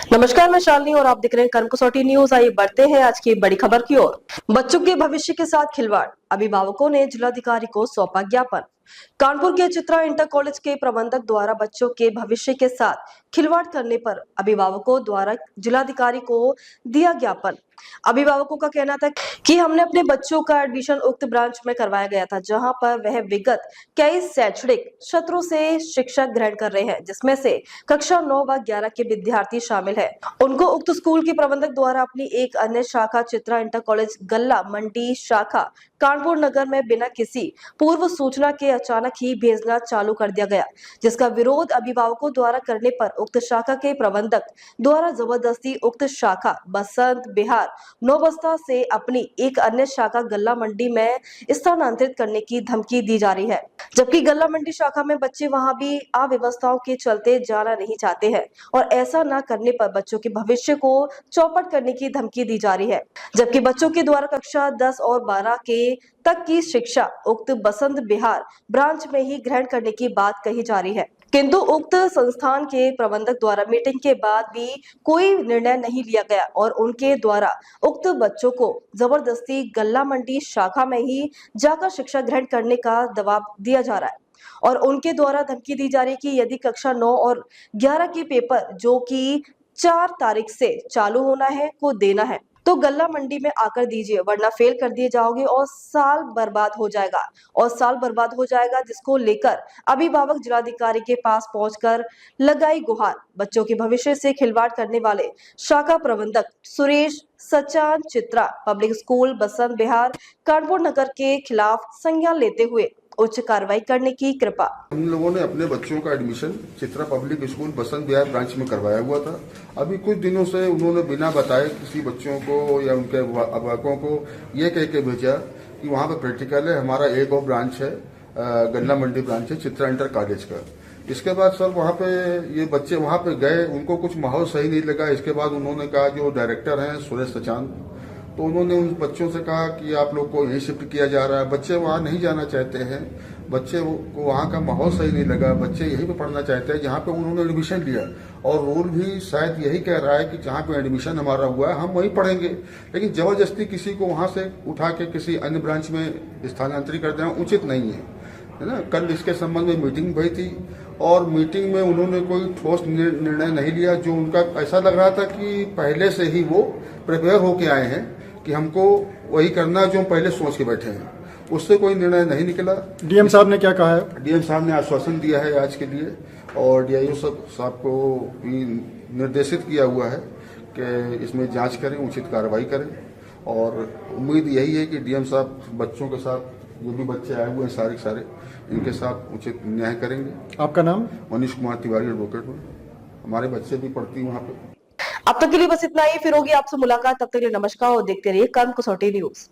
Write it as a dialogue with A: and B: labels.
A: नमस्कार, मैं शालिनी और आप देख रहे हैं कर्म कसौटी न्यूज। आइए बढ़ते हैं आज की बड़ी खबर की ओर। बच्चों के भविष्य के साथ खिलवाड़, अभिभावकों ने जिलाधिकारी को सौंपा ज्ञापन। कानपुर के चित्रा इंटर कॉलेज के प्रबंधक द्वारा बच्चों के भविष्य के साथ खिलवाड़ करने पर अभिभावकों द्वारा जिलाधिकारी को दिया ज्ञापन। अभिभावकों का कहना था कि हमने अपने बच्चों का एडमिशन उक्त ब्रांच में करवाया गया था, जहां पर वह विगत कई शैक्षणिक सत्रों से शिक्षा ग्रहण कर रहे हैं, जिसमें से कक्षा 9 व 11 के विद्यार्थी शामिल है। उनको उक्त स्कूल के प्रबंधक द्वारा अपनी एक अन्य शाखा चित्रा इंटर कॉलेज गल्ला मंडी शाखा कानपुर नगर में बिना किसी पूर्व सूचना के अचानक ही भेजना चालू कर दिया गया, जिसका विरोध अभिभावकों द्वारा करने पर उक्त शाखा के प्रबंधक द्वारा जबरदस्ती उक्त शाखा बसंत बिहार नौबस्ता से अपनी एक अन्य शाखा गल्ला मंडी में स्थानांतरित करने की धमकी दी जा रही है, जबकि गल्ला मंडी शाखा में बच्चे वहां भी अव्यवस्थाओं के चलते जाना नहीं चाहते हैं और ऐसा न करने पर बच्चों के भविष्य को चौपट करने की धमकी दी जा रही है। जबकि बच्चों के द्वारा कक्षा 10 और 12 के तक की शिक्षा उक्त बसंत बिहार ब्रांच में ही ग्रहण करने की बात कही जा रही है, किंतु उक्त संस्थान के प्रबंधक द्वारा मीटिंग के बाद भी कोई निर्णय नहीं लिया गया और उनके द्वारा उक्त बच्चों को जबरदस्ती गल्ला मंडी शाखा में ही जाकर शिक्षा ग्रहण करने का दबाव दिया जा रहा है और उनके द्वारा धमकी दी जा रही है कि यदि कक्षा 9 और 11 के पेपर जो कि 4 तारीख से चालू होना है को देना है तो गल्ला मंडी में आकर दीजिए, वरना फेल कर दिए जाओगे और साल बर्बाद हो जाएगा जिसको लेकर अभिभावक जिलाधिकारी के पास पहुंचकर लगाई गुहार। बच्चों के भविष्य से खिलवाड़ करने वाले शाखा प्रबंधक सुरेश सचान चित्रा पब्लिक स्कूल बसंत बिहार कानपुर नगर के खिलाफ संज्ञान लेते हुए उच्च कार्रवाई करने की कृपा।
B: हम लोगों ने अपने बच्चों का एडमिशन चित्रा पब्लिक स्कूल बसंत बिहार ब्रांच में करवाया हुआ था। अभी कुछ दिनों से उन्होंने बिना बताए किसी बच्चों को या उनके अभिभावकों को ये कह के भेजा कि वहाँ पे प्रैक्टिकल है, हमारा एक और ब्रांच है गल्ला मंडी ब्रांच है चित्रा इंटर कॉलेज का। इसके बाद सर वहाँ पे ये बच्चे वहाँ पे गए, उनको कुछ माहौल सही नहीं लगा। इसके बाद उन्होंने कहा, जो डायरेक्टर हैं सुरेश सचान, तो उन्होंने उन बच्चों से कहा कि आप लोग को यहीं शिफ्ट किया जा रहा है। बच्चे वहाँ नहीं जाना चाहते हैं, बच्चे को वहाँ का माहौल सही नहीं लगा, बच्चे यहीं पे पढ़ना चाहते हैं जहाँ पे उन्होंने एडमिशन लिया। और रूल भी शायद यही कह रहा है कि जहाँ पे एडमिशन हमारा हुआ है हम वहीं पढ़ेंगे, लेकिन जबरदस्ती किसी को वहाँ से उठा के किसी अन्य ब्रांच में स्थानांतरित कर देना उचित नहीं है ना। कल इसके संबंध में मीटिंग भई थी और मीटिंग में उन्होंने कोई ठोस निर्णय नहीं लिया। जो उनका ऐसा लग रहा था कि पहले से ही वो प्रिपेयर होके आए हैं कि हमको वही करना जो हम पहले सोच के बैठे हैं, उससे कोई निर्णय नहीं निकला।
C: डीएम साहब ने क्या कहा है?
B: डीएम साहब ने आश्वासन दिया है आज के लिए और डीआईओ साहब को भी निर्देशित किया हुआ है कि इसमें जांच करें, उचित कार्रवाई करें। और उम्मीद यही है कि डीएम साहब बच्चों के साथ, जो भी बच्चे आए हुए हैं सारे इनके साथ उचित न्याय करेंगे।
C: आपका नाम?
B: मनीष कुमार तिवारी, एडवोकेट हूँ। हमारे बच्चे भी पढ़ती हैं वहाँ पे।
A: अब तक के लिए बस इतना ही, फिर होगी आपसे मुलाकात। तब तक के लिए नमस्कार और देखते रहिए कर्म कसौटी न्यूज।